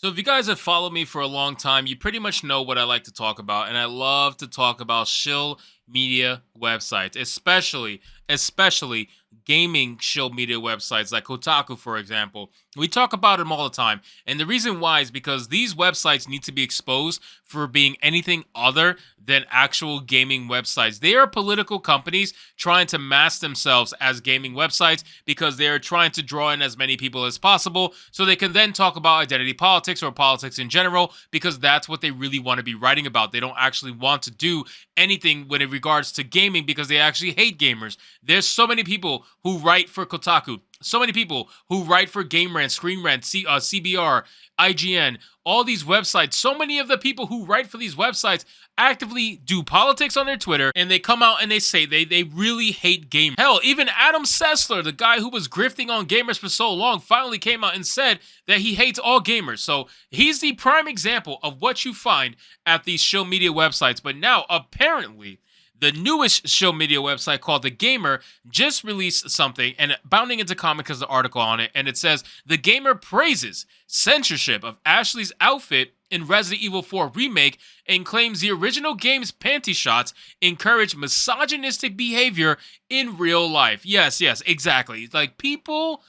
So if you guys have followed me for a long time, you pretty much know what I like to talk about, and I love to talk about shill media websites, especially gaming shill media websites like Kotaku, for example. We talk about them all the time, and the reason why is because these websites need to be exposed for being anything other than actual gaming websites. They are political companies trying to mask themselves as gaming websites because they are trying to draw in as many people as possible so they can then talk about identity politics or politics in general because that's what they really want to be writing about. They don't actually want to do anything when it regards to gaming because they actually hate gamers. There's so many people who write for Kotaku, so many people who write for Game Rant, Screen Rant, CBR, IGN, all these websites. So many of the people who write for these websites actively do politics on their Twitter, and they come out and they say they really hate gamers. Hell, even Adam Sessler, the guy who was grifting on gamers for so long, finally came out and said that he hates all gamers. So he's the prime example of what you find at these shill media websites. But now, apparently, the newest shill media website called The Gamer just released something, and bounding into comic is the article on it, and it says, The Gamer praises censorship of Ashley's outfit in Resident Evil 4 Remake and claims the original game's panty shots encourage misogynistic behavior in real life. Yes, exactly. Like, people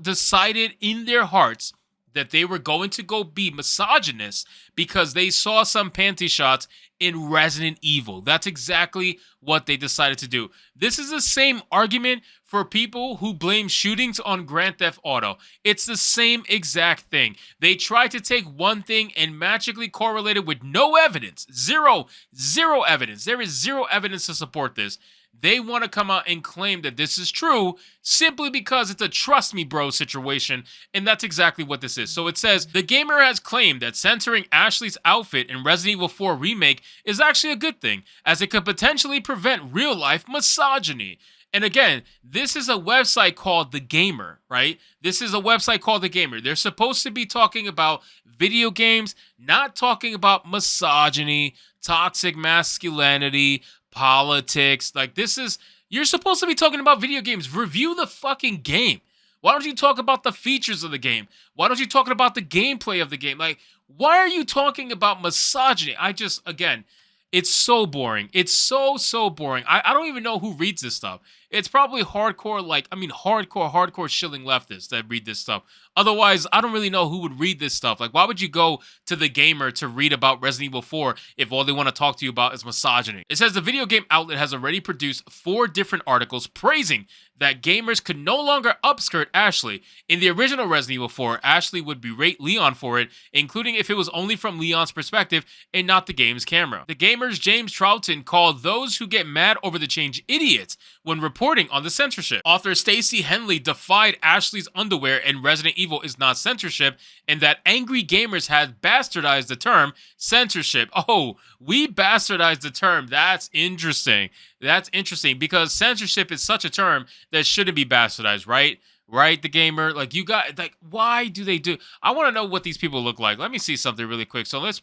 decided in their hearts that they were going to go be misogynists because they saw some panty shots in Resident Evil. That's exactly what they decided to do. This is the same argument for people who blame shootings on Grand Theft Auto. It's the same exact thing. They try to take one thing and magically correlate it with no evidence. Zero evidence. There is zero evidence to support this. They want to come out and claim that this is true simply because it's a trust me bro situation, and that's exactly what this is. So it says, The Gamer has claimed that censoring Ashley's outfit in Resident Evil 4 Remake is actually a good thing, as it could potentially prevent real-life misogyny. And again, this is a website called The Gamer, right? This is a website called The Gamer. They're supposed to be talking about video games, not talking about misogyny, toxic masculinity, politics. Like, you're supposed to be talking about video games. Review the fucking game. Why don't you talk about the features of the game? Why don't you talk about the gameplay of the game? Like, why are you talking about misogyny? Again, it's so boring. It's so boring. I don't even know who reads this stuff. It's probably hardcore shilling leftists that read this stuff. Otherwise, I don't really know who would read this stuff. Like, why would you go to The Gamer to read about Resident Evil 4 if all they want to talk to you about is misogyny? It says the video game outlet has already produced 4 different articles praising that gamers could no longer upskirt Ashley. In the original Resident Evil 4, Ashley would berate Leon for it, including if it was only from Leon's perspective and not the game's camera. The Gamer's James Troughton called those who get mad over the change idiots when reporting on the censorship. Author Stacey Henley defied Ashley's underwear in Resident Evil is not censorship, and that angry gamers had bastardized the term censorship. Oh, we bastardized the term. That's interesting. That's interesting because censorship is such a term that shouldn't be bastardized, right? Right, The Gamer? Like, you got, like, why do they do? I want to know what these people look like. Let me see something really quick. So let's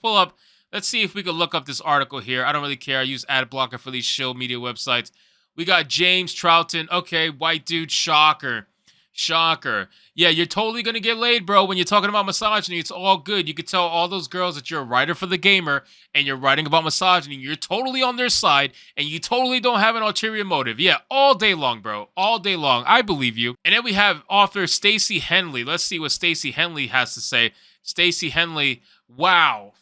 see if we can look up this article here. I don't really care. I use ad blocker for these shill media websites. We got James Troughton. Okay, white dude. Shocker. Yeah, you're totally going to get laid, bro. When you're talking about misogyny, it's all good. You could tell all those girls that you're a writer for The Gamer and you're writing about misogyny. You're totally on their side and you totally don't have an ulterior motive. Yeah, all day long, bro. All day long. I believe you. And then we have author Stacey Henley. Let's see what Stacey Henley has to say. Stacey Henley, wow.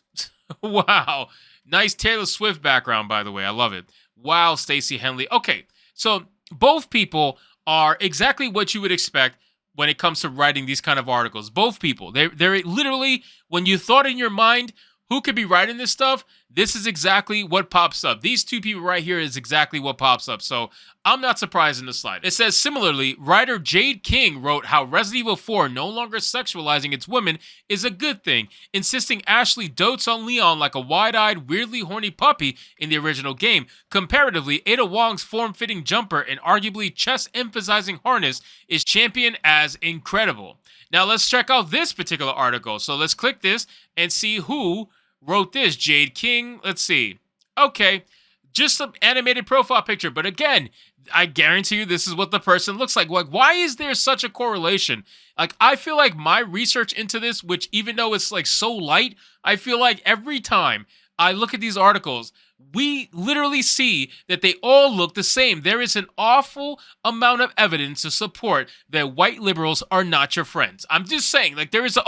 Wow. Nice Taylor Swift background, by the way. I love it. Wow, Stacey Henley. Okay, so both people are exactly what you would expect when it comes to writing these kind of articles. Both people. They're literally, when you thought in your mind, who could be writing this stuff? This is exactly what pops up. These two people right here is exactly what pops up. So I'm not surprised in the slide. It says, similarly, writer Jade King wrote how Resident Evil 4 no longer sexualizing its women is a good thing, insisting Ashley dotes on Leon like a wide-eyed, weirdly horny puppy in the original game. Comparatively, Ada Wong's form-fitting jumper and arguably chest-emphasizing harness is championed as incredible. Now let's check out this particular article. So let's click this and see who wrote this. Jade King. Let's see. Okay. Just some animated profile picture. But again, I guarantee you this is what the person looks like. Like, why is there such a correlation? Like, I feel like my research into this, which even though it's like so light, I feel like every time I look at these articles, we literally see that they all look the same. There is an awful amount of evidence to support that white liberals are not your friends. I'm just saying, like, there is a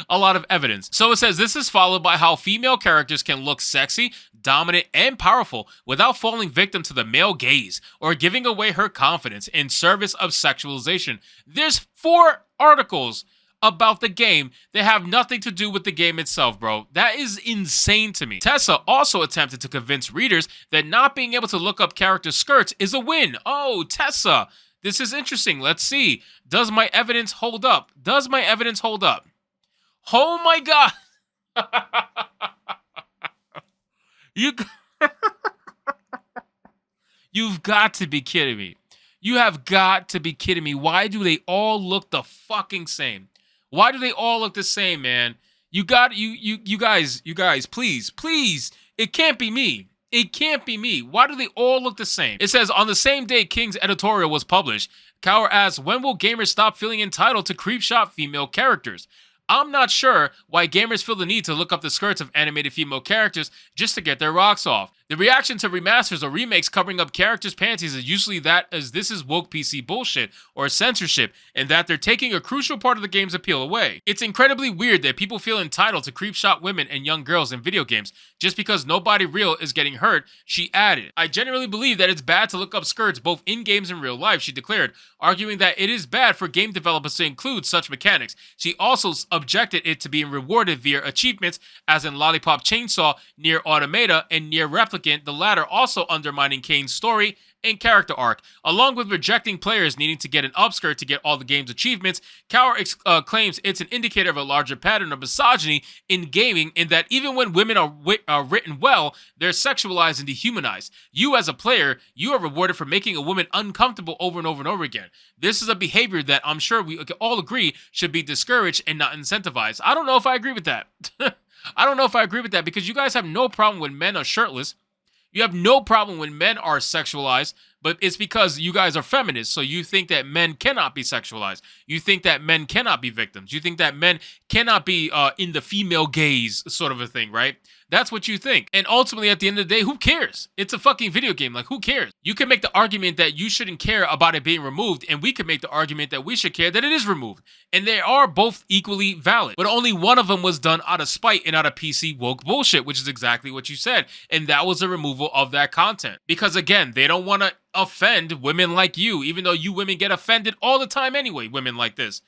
lot of evidence. So it says this is followed by how female characters can look sexy, dominant, and powerful without falling victim to the male gaze or giving away her confidence in service of sexualization. There's 4 articles about the game that have nothing to do with the game itself, bro. That is insane to me. Tessa also attempted to convince readers that not being able to look up character skirts is a win. Oh, Tessa, this is interesting. Let's see. Does my evidence hold up? Does my evidence hold up? Oh my God. You've got to be kidding me. You have got to be kidding me. Why do they all look the fucking same? Why do they all look the same, man? You guys, please. It can't be me. It can't be me. Why do they all look the same? It says, on the same day King's editorial was published, Cower asks, when will gamers stop feeling entitled to creepshot female characters? I'm not sure why gamers feel the need to look up the skirts of animated female characters just to get their rocks off. The reaction to remasters or remakes covering up characters' panties is usually that as this is woke PC bullshit or censorship, and that they're taking a crucial part of the game's appeal away. It's incredibly weird that people feel entitled to creepshot women and young girls in video games just because nobody real is getting hurt, she added. I genuinely believe that it's bad to look up skirts both in games and real life, she declared, arguing that it is bad for game developers to include such mechanics. She also objected it to being rewarded via achievements, as in Lollipop Chainsaw, Nier Automata, and Nier Replicant, the latter also undermining Kane's story and character arc. Along with rejecting players needing to get an upskirt to get all the game's achievements, Cower claims it's an indicator of a larger pattern of misogyny in gaming, in that even when women are written well, they're sexualized and dehumanized. You as a player, you are rewarded for making a woman uncomfortable over and over and over again. This is a behavior that I'm sure we all agree should be discouraged and not incentivized. I don't know if I agree with that. I don't know if I agree with that, because you guys have no problem when men are shirtless. You have no problem when men are sexualized, but it's because you guys are feminists, so you think that men cannot be sexualized. You think that men cannot be victims. You think that men cannot be in the female gaze sort of a thing, right? That's what you think. And ultimately, at the end of the day, who cares? It's a fucking video game. Like, who cares? You can make the argument that you shouldn't care about it being removed, and we can make the argument that we should care that it is removed. And they are both equally valid. But only one of them was done out of spite and out of PC woke bullshit, which is exactly what you said. And that was the removal of that content. Because again, they don't want to offend women like you, even though you women get offended all the time anyway. Women like this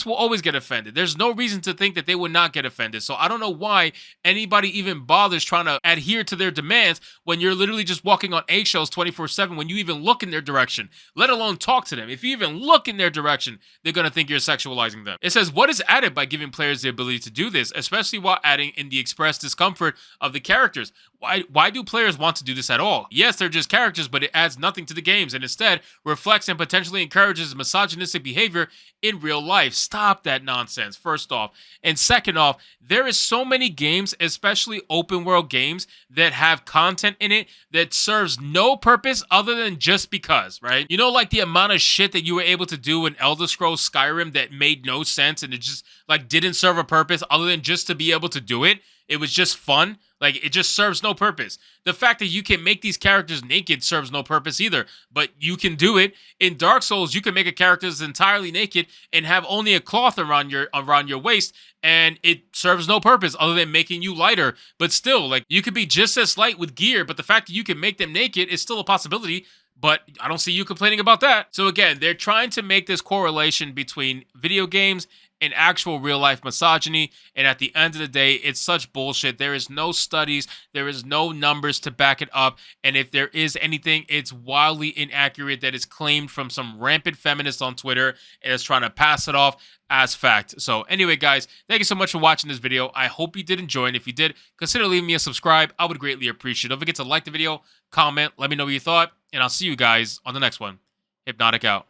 will always get offended. There's no reason to think that they would not get offended. So I don't know why anybody even bothers trying to adhere to their demands when you're literally just walking on eggshells 24/7 when you even look in their direction, let alone talk to them. If you even look in their direction, they're going to think you're sexualizing them. It says, what is added by giving players the ability to do this, especially while adding in the express discomfort of the characters? Why do players want to do this at all? Yes, they're just characters, but it adds nothing to the games and instead reflects and potentially encourages misogynistic behavior in real life. Stop that nonsense, first off. And second off, there is so many games, especially open world games, that have content in it that serves no purpose other than just because, right? You know, like the amount of shit that you were able to do in Elder Scrolls Skyrim that made no sense and it just like didn't serve a purpose other than just to be able to do it. It was just fun. Like, it just serves no purpose. The fact that you can make these characters naked serves no purpose either, but you can do it. In Dark Souls, you can make a character that's entirely naked and have only a cloth around your waist, and it serves no purpose other than making you lighter. But still, like, you could be just as light with gear, but the fact that you can make them naked is still a possibility. But I don't see you complaining about that. So again, they're trying to make this correlation between video games and actual real life misogyny. And at the end of the day, it's such bullshit. There is no studies. There is no numbers to back it up. And if there is anything, it's wildly inaccurate that is claimed from some rampant feminists on Twitter and is trying to pass it off as fact. So anyway, guys, thank you so much for watching this video. I hope you did enjoy. And if you did, consider leaving me a subscribe. I would greatly appreciate it. Don't forget to like the video, comment, let me know what you thought. And I'll see you guys on the next one. Hypnotic out.